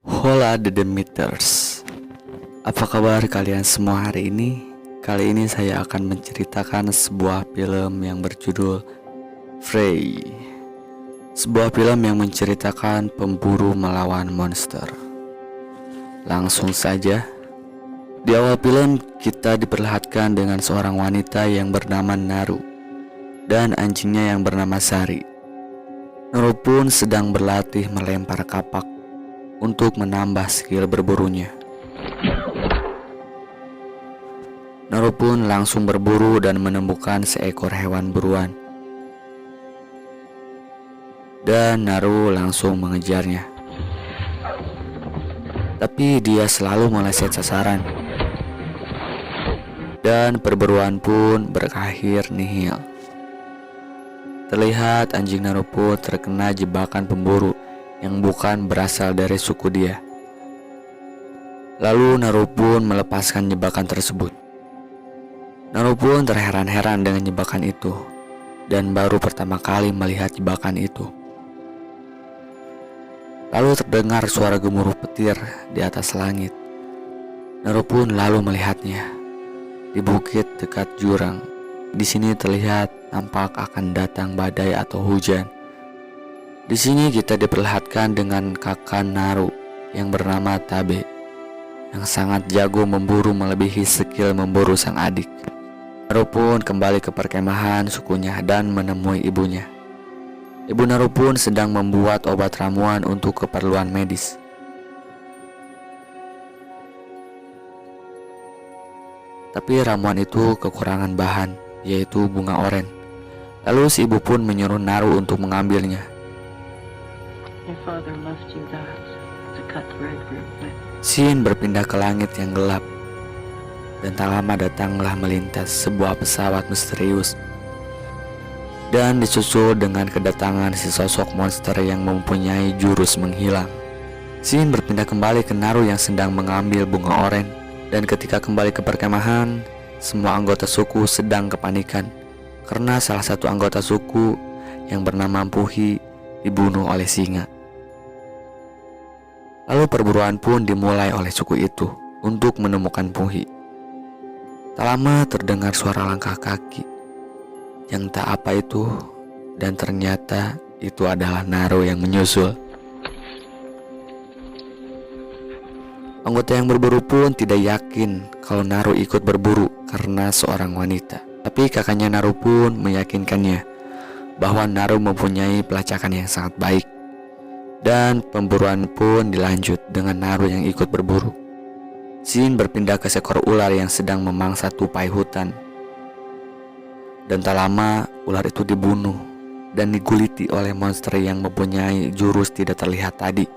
Hola The Demeters. Apa kabar kalian semua hari ini? Kali ini saya akan menceritakan sebuah film yang berjudul Frey. Sebuah film yang menceritakan pemburu melawan monster. Langsung saja. Di awal film kita diperlihatkan dengan seorang wanita yang bernama Naru dan anjingnya yang bernama Sari. Naru pun sedang berlatih melempar kapak untuk menambah skill berburunya. Naru pun langsung berburu dan menemukan seekor hewan buruan. Dan Naru langsung mengejarnya. Tapi dia selalu meleset sasaran. Dan perburuan pun berakhir nihil. Terlihat anjing Naru pun terkena jebakan pemburu yang bukan berasal dari suku dia. Lalu Naru pun melepaskan jebakan tersebut. Naru pun terheran-heran dengan jebakan itu dan baru pertama kali melihat jebakan itu. Lalu terdengar suara gemuruh petir di atas langit. Naru pun lalu melihatnya di bukit dekat jurang. Di sini terlihat nampak akan datang badai atau hujan. Di sini kita diperlihatkan dengan kakak Naru yang bernama Tabe, yang sangat jago memburu melebihi skill memburu sang adik. Naru pun kembali ke perkemahan sukunya dan menemui ibunya. Ibu Naru pun sedang membuat obat ramuan untuk keperluan medis. Tapi ramuan itu kekurangan bahan, yaitu bunga oren. Lalu si ibu pun menyuruh Naru untuk mengambilnya. Scene berpindah ke langit yang gelap. Dan tak lama datanglah melintas sebuah pesawat misterius. Dan disusul dengan kedatangan si sosok monster yang mempunyai jurus menghilang. Scene berpindah kembali ke Naru yang sedang mengambil bunga oren. Dan ketika kembali ke perkemahan, semua anggota suku sedang kepanikan karena salah satu anggota suku yang bernama Puhi dibunuh oleh singa. Lalu perburuan pun dimulai oleh suku itu untuk menemukan Puhi. Tak lama terdengar suara langkah kaki yang tak apa itu, dan ternyata itu adalah Naru yang menyusul. Anggota yang berburu pun tidak yakin kalau Naru ikut berburu karena seorang wanita. Tapi kakaknya Naru pun meyakinkannya bahwa Naru mempunyai pelacakan yang sangat baik. Dan pemburuan pun dilanjut dengan Naru yang ikut berburu. Scene berpindah ke seekor ular yang sedang memangsa tupai hutan. Dan tak lama ular itu dibunuh dan diguliti oleh monster yang mempunyai jurus tidak terlihat tadi.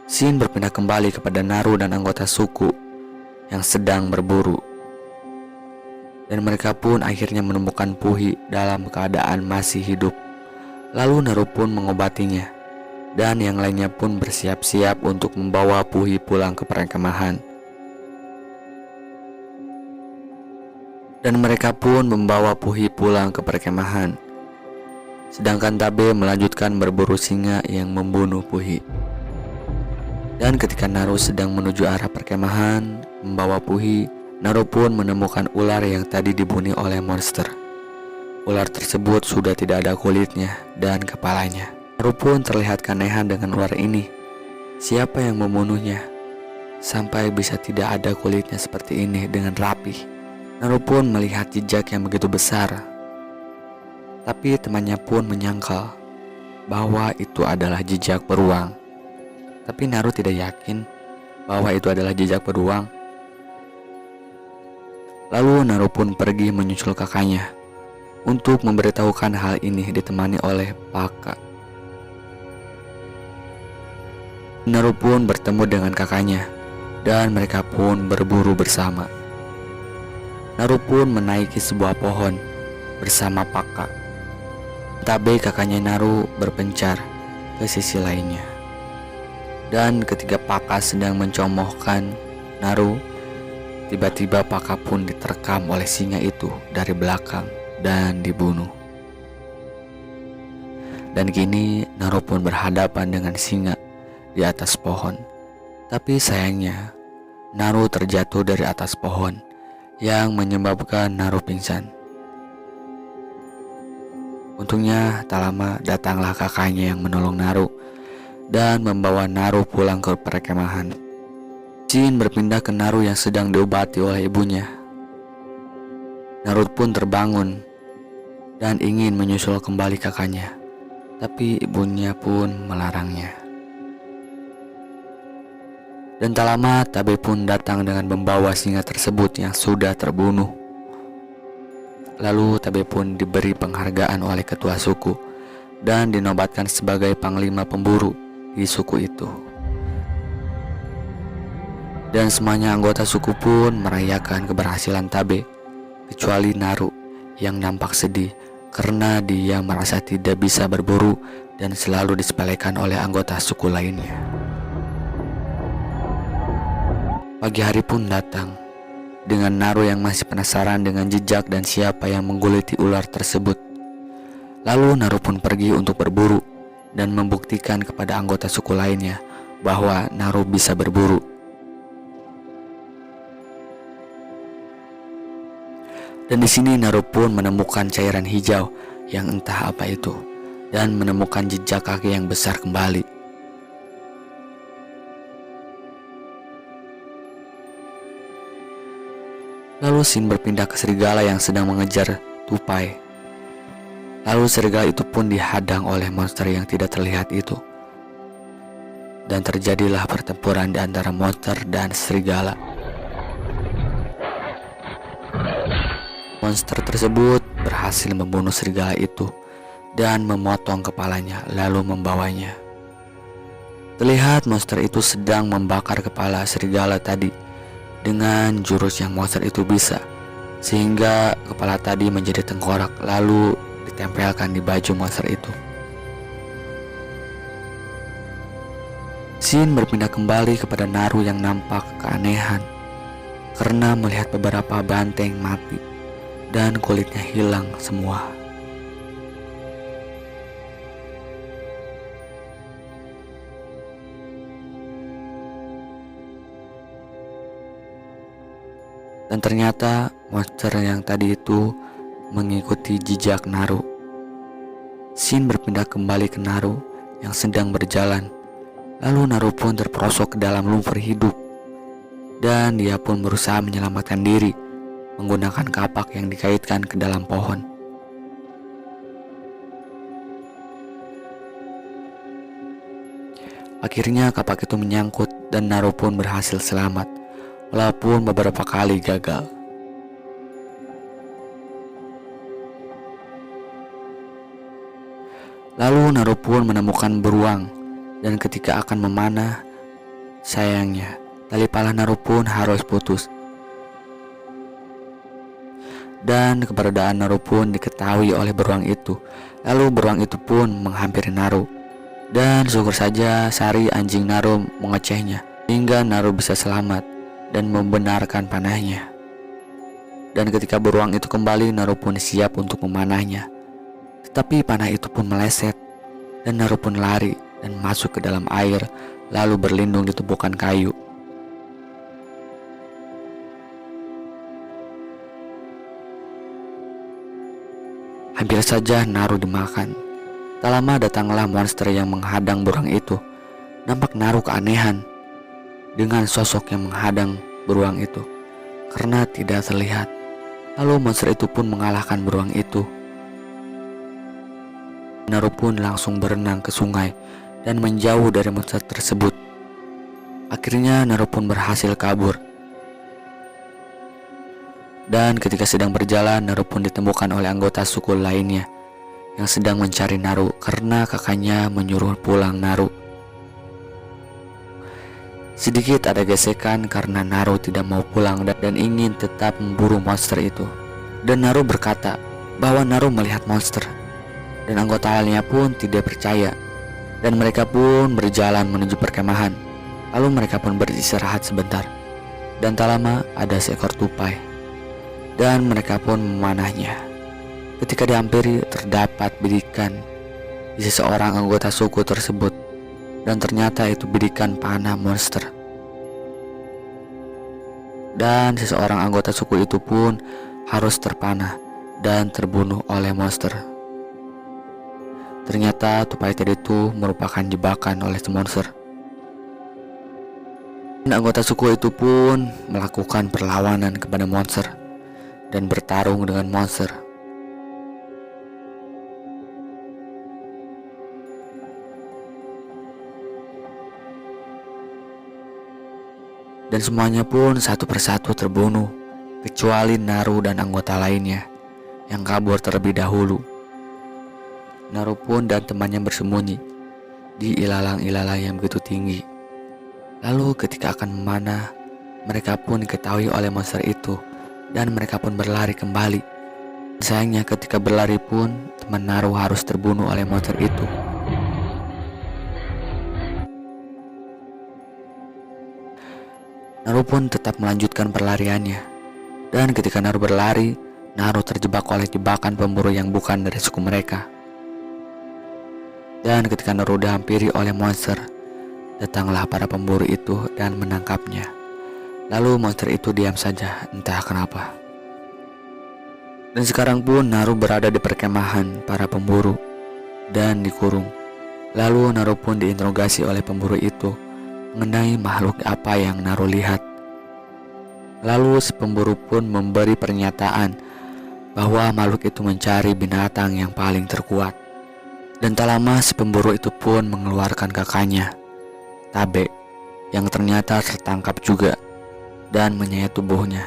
Scene berpindah kembali kepada Naru dan anggota suku yang sedang berburu. Dan mereka pun akhirnya menemukan Puhi dalam keadaan masih hidup. Lalu Naru pun mengobatinya, dan yang lainnya pun bersiap-siap untuk membawa Puhi pulang ke perkemahan. Dan mereka pun membawa Puhi pulang ke perkemahan. Sedangkan Tabe melanjutkan berburu singa yang membunuh Puhi. Dan ketika Naru sedang menuju arah perkemahan membawa Puhi, Naru pun menemukan ular yang tadi dibunuh oleh monster. Ular tersebut sudah tidak ada kulitnya dan kepalanya. Naru pun terlihat keanehan dengan ular ini. Siapa yang membunuhnya sampai bisa tidak ada kulitnya seperti ini dengan rapih? Naru pun melihat jejak yang begitu besar. Tapi temannya pun menyangkal bahwa itu adalah jejak beruang. Tapi Naru tidak yakin bahwa itu adalah jejak beruang. Lalu Naru pun pergi menyusul kakaknya untuk memberitahukan hal ini ditemani oleh Paka. Naru pun bertemu dengan kakaknya dan mereka pun berburu bersama. Naru pun menaiki sebuah pohon bersama Paka. Tabe kakaknya Naru berpencar ke sisi lainnya. Dan ketika Paka sedang mencomohkan Naru, Tiba-tiba Paka pun diterkam oleh singa itu dari belakang dan dibunuh. Dan kini Naru pun berhadapan dengan singa di atas pohon. Tapi sayangnya Naru terjatuh dari atas pohon yang menyebabkan Naru pingsan. Untungnya tak lama datanglah kakaknya yang menolong Naru dan membawa Naru pulang ke perkemahan. Shin berpindah ke Naru yang sedang diobati oleh ibunya. Naru pun terbangun dan ingin menyusul kembali kakaknya, tapi ibunya pun melarangnya. Dan tak lama Tabe pun datang dengan membawa singa tersebut yang sudah terbunuh. Lalu Tabe pun diberi penghargaan oleh ketua suku dan dinobatkan sebagai panglima pemburu di suku itu. Dan semuanya anggota suku pun merayakan keberhasilan Tabe, kecuali Naru yang nampak sedih karena dia merasa tidak bisa berburu dan selalu disepelekan oleh anggota suku lainnya. Pagi hari pun datang, dengan Naru yang masih penasaran dengan jejak dan siapa yang mengguliti ular tersebut. Lalu Naru pun pergi untuk berburu dan membuktikan kepada anggota suku lainnya bahwa Naru bisa berburu. Dan di sini Naru pun menemukan cairan hijau yang entah apa itu dan menemukan jejak kaki yang besar kembali. Lalu Shin berpindah ke serigala yang sedang mengejar tupai. Lalu serigala itu pun dihadang oleh monster yang tidak terlihat itu. Dan terjadilah pertempuran di antara monster dan serigala. Monster tersebut berhasil membunuh serigala itu dan memotong kepalanya lalu membawanya. Terlihat monster itu sedang membakar kepala serigala tadi dengan jurus yang monster itu bisa, sehingga kepala tadi menjadi tengkorak lalu ditempelkan di baju monster itu. Shin berpindah kembali kepada Naru yang nampak keanehan karena melihat beberapa banteng mati dan kulitnya hilang semua. Dan ternyata monster yang tadi itu mengikuti jejak Naru. Shin berpindah kembali ke Naru yang sedang berjalan. Lalu Naru pun terperosok ke dalam lumpur hidup. Dan dia pun berusaha menyelamatkan diri menggunakan kapak yang dikaitkan ke dalam pohon. Akhirnya kapak itu menyangkut dan Naru pun berhasil selamat, walaupun beberapa kali gagal. Lalu Naru pun menemukan beruang dan ketika akan memanah, sayangnya tali pala Naru pun harus putus. Dan keberadaan Naru pun diketahui oleh beruang itu. Lalu beruang itu pun menghampiri Naru. Dan syukur saja Sari anjing Naru mengecehnya hingga Naru bisa selamat dan membenarkan panahnya. Dan ketika beruang itu kembali, Naru pun siap untuk memanahnya. Tetapi panah itu pun meleset dan Naru pun lari dan masuk ke dalam air lalu berlindung di tumpukan kayu. Hampir saja Naru dimakan. Tak lama datanglah monster yang menghadang beruang itu. Nampak Naru keanehan dengan sosok yang menghadang beruang itu karena tidak terlihat. Lalu monster itu pun mengalahkan beruang itu. Naru pun langsung berenang ke sungai dan menjauh dari monster tersebut. Akhirnya Naru pun berhasil kabur. Dan ketika sedang berjalan, Naru pun ditemukan oleh anggota suku lainnya yang sedang mencari Naru karena kakaknya menyuruh pulang Naru. Sedikit ada gesekan karena Naru tidak mau pulang dan ingin tetap memburu monster itu. Dan Naru berkata bahwa Naru melihat monster. Dan anggota lainnya pun tidak percaya. Dan mereka pun berjalan menuju perkemahan. Lalu mereka pun beristirahat sebentar. Dan tak lama ada seekor tupai, dan mereka pun memanahnya. Ketika dihampiri, terdapat bidikan di seseorang anggota suku tersebut, dan ternyata itu bidikan panah monster. Dan seseorang anggota suku itu pun harus terpanah dan terbunuh oleh monster. Ternyata tupai tadi itu merupakan jebakan oleh si monster. Dan anggota suku itu pun melakukan perlawanan kepada monster dan bertarung dengan monster. Dan semuanya pun satu persatu terbunuh, kecuali Naru dan anggota lainnya yang kabur terlebih dahulu. Naru pun dan temannya bersembunyi di ilalang-ilalang yang begitu tinggi. Lalu ketika akan memanah, mereka pun diketahui oleh monster itu dan mereka pun berlari kembali. Sayangnya ketika berlari pun teman Naru harus terbunuh oleh monster itu. Naru pun tetap melanjutkan perlariannya. Dan ketika Naru berlari, Naru terjebak oleh jebakan pemburu yang bukan dari suku mereka. Dan ketika Naru dihampiri oleh monster, datanglah para pemburu itu dan menangkapnya. Lalu monster itu diam saja, entah kenapa. Dan sekarang pun Naru berada di perkemahan para pemburu dan dikurung. Lalu Naru pun diinterogasi oleh pemburu itu mengenai makhluk apa yang Naru lihat. Lalu si pemburu pun memberi pernyataan bahwa makhluk itu mencari binatang yang paling terkuat. Dan tak lama si pemburu itu pun mengeluarkan kakaknya, Tabe, yang ternyata tertangkap juga dan menyayat tubuhnya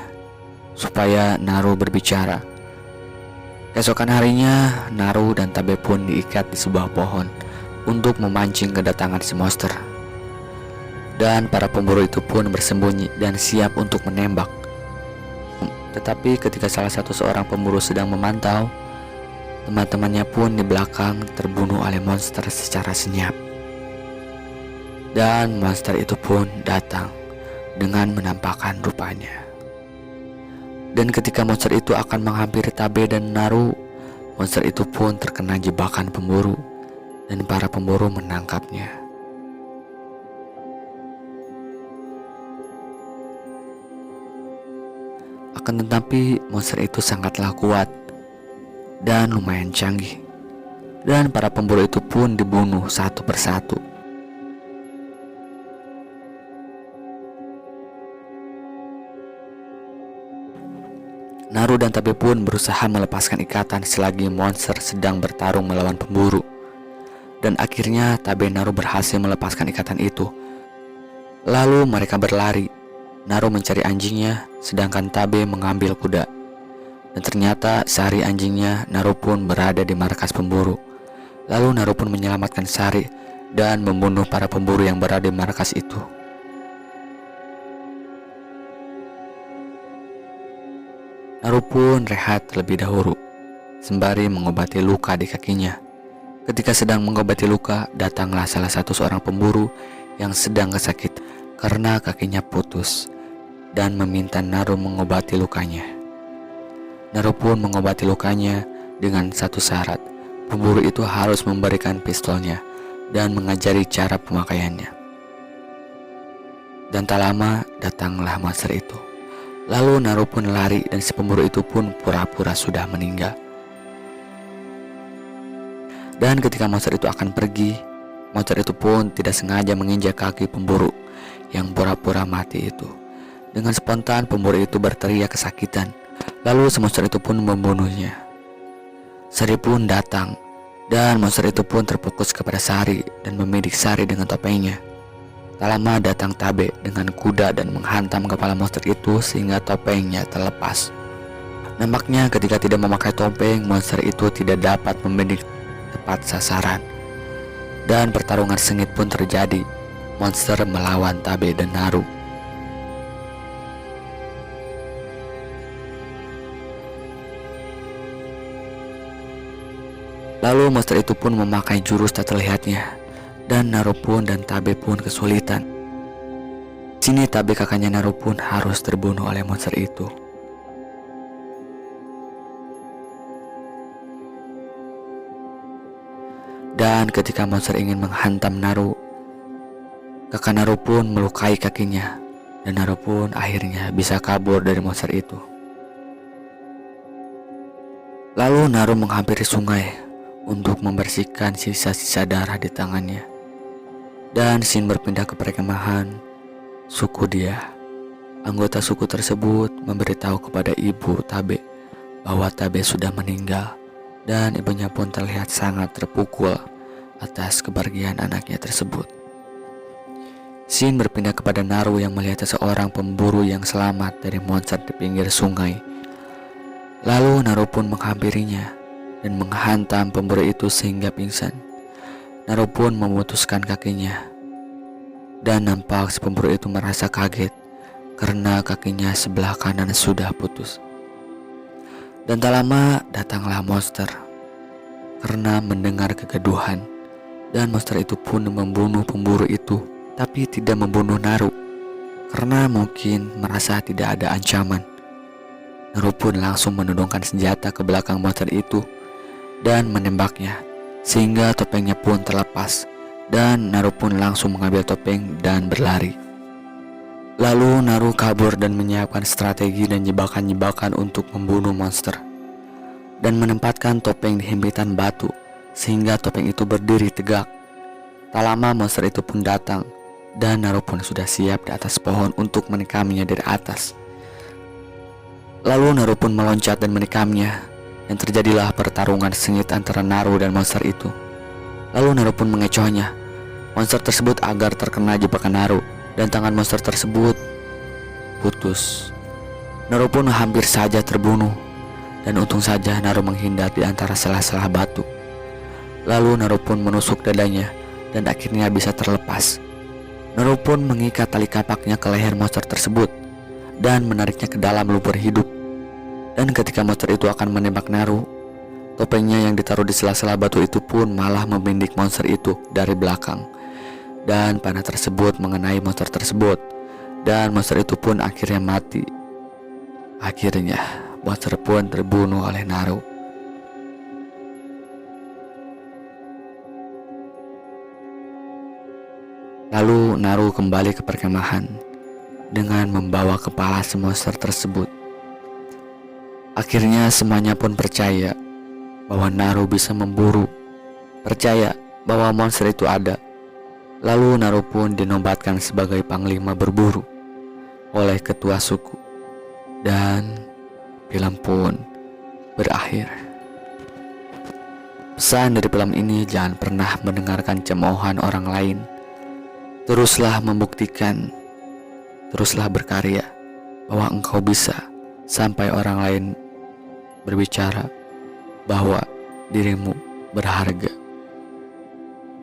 supaya Naru berbicara. Keesokan harinya, Naru dan Tabe pun diikat di sebuah pohon untuk memancing kedatangan si monster. Dan para pemburu itu pun bersembunyi dan siap untuk menembak. Tetapi ketika salah satu seorang pemburu sedang memantau, teman-temannya pun di belakang terbunuh oleh monster secara senyap. Dan monster itu pun datang dengan menampakkan rupanya. Dan ketika monster itu akan menghampiri Tabe dan Naru, monster itu pun terkena jebakan pemburu dan para pemburu menangkapnya. Akan tetapi monster itu sangatlah kuat dan lumayan canggih. Dan para pemburu itu pun dibunuh satu persatu. Naru dan Tabe pun berusaha melepaskan ikatan selagi monster sedang bertarung melawan pemburu. Dan akhirnya Tabe dan Naru berhasil melepaskan ikatan itu. Lalu mereka berlari. Naru mencari anjingnya, sedangkan Tabe mengambil kuda. Dan ternyata Sari anjingnya, Naru pun berada di markas pemburu. Lalu Naru pun menyelamatkan Sari dan membunuh para pemburu yang berada di markas itu. Naru pun rehat terlebih dahulu, sembari mengobati luka di kakinya. Ketika sedang mengobati luka, datanglah salah satu seorang pemburu yang sedang sakit karena kakinya putus dan meminta Naru mengobati lukanya. Naru pun mengobati lukanya dengan satu syarat. Pemburu itu harus memberikan pistolnya dan mengajari cara pemakaiannya. Dan tak lama datanglah monster itu. Lalu Naru pun lari dan si pemburu itu pun pura-pura sudah meninggal. Dan ketika monster itu akan pergi, monster itu pun tidak sengaja menginjak kaki pemburu yang pura-pura mati itu. Dengan spontan pemburu itu berteriak kesakitan. Lalu si monster itu pun membunuhnya. Sari pun datang dan monster itu pun terfokus kepada Sari dan membidik Sari dengan topengnya. Tak lama datang Tabe dengan kuda dan menghantam kepala monster itu sehingga topengnya terlepas. Nampaknya ketika tidak memakai topeng, monster itu tidak dapat membidik tepat sasaran. Dan pertarungan sengit pun terjadi. Monster melawan Tabe dan Naru. Lalu monster itu pun memakai jurus tak terlihatnya, dan Naru pun dan Tabe pun kesulitan. Kini Tabe kakaknya Naru pun harus terbunuh oleh monster itu. Dan ketika monster ingin menghantam Naru, kakak Naru pun melukai kakinya, dan Naru pun akhirnya bisa kabur dari monster itu. Lalu Naru menghampiri sungai untuk membersihkan sisa-sisa darah di tangannya. Dan Shin berpindah ke perkemahan suku dia. Anggota suku tersebut memberitahu kepada ibu Tabe bahwa Tabe sudah meninggal, dan ibunya pun terlihat sangat terpukul atas kepergian anaknya tersebut. Shin berpindah kepada Naru yang melihat seseorang pemburu yang selamat dari monster di pinggir sungai. Lalu Naru pun menghampirinya dan menghantam pemburu itu sehingga pingsan. Naru pun memutuskan kakinya, dan nampak si pemburu itu merasa kaget karena kakinya sebelah kanan sudah putus. Dan tak lama datanglah monster. Karena mendengar kegaduhan, dan monster itu pun membunuh pemburu itu, tapi tidak membunuh Naru karena mungkin merasa tidak ada ancaman. Naru pun langsung menodongkan senjata ke belakang monster itu dan menembaknya sehingga topengnya pun terlepas, dan Naru pun langsung mengambil topeng dan berlari. Lalu Naru kabur dan menyiapkan strategi dan jebakan-jebakan untuk membunuh monster, dan menempatkan topeng di himpitan batu sehingga topeng itu berdiri tegak. Tak lama monster itu pun datang, dan Naru pun sudah siap di atas pohon untuk menikaminya dari atas. Lalu Naru pun meloncat dan menikaminya, dan terjadilah pertarungan sengit antara Naru dan monster itu. Lalu Naru pun mengecohnya monster tersebut agar terkena jebakan Naru, dan tangan monster tersebut putus. Naru pun hampir saja terbunuh, dan untung saja Naru menghindar di antara sela-sela batu. Lalu Naru pun menusuk dadanya dan akhirnya bisa terlepas. Naru pun mengikat tali kapaknya ke leher monster tersebut dan menariknya ke dalam lumpur hidup. Dan ketika monster itu akan menembak Naru, topengnya yang ditaruh di sela-sela batu itu pun malah membindik monster itu dari belakang. Dan panah tersebut mengenai monster tersebut, dan monster itu pun akhirnya mati. Akhirnya monster pun terbunuh oleh Naru. Lalu Naru kembali ke perkemahan dengan membawa kepala si monster tersebut. Akhirnya semuanya pun percaya bahwa Naru bisa memburu, percaya bahwa monster itu ada. Lalu Naru pun dinobatkan sebagai panglima berburu oleh ketua suku, dan film pun berakhir. Pesan dari film ini, jangan pernah mendengarkan cemoohan orang lain. Teruslah membuktikan, teruslah berkarya bahwa engkau bisa, sampai orang lain berbicara bahwa dirimu berharga.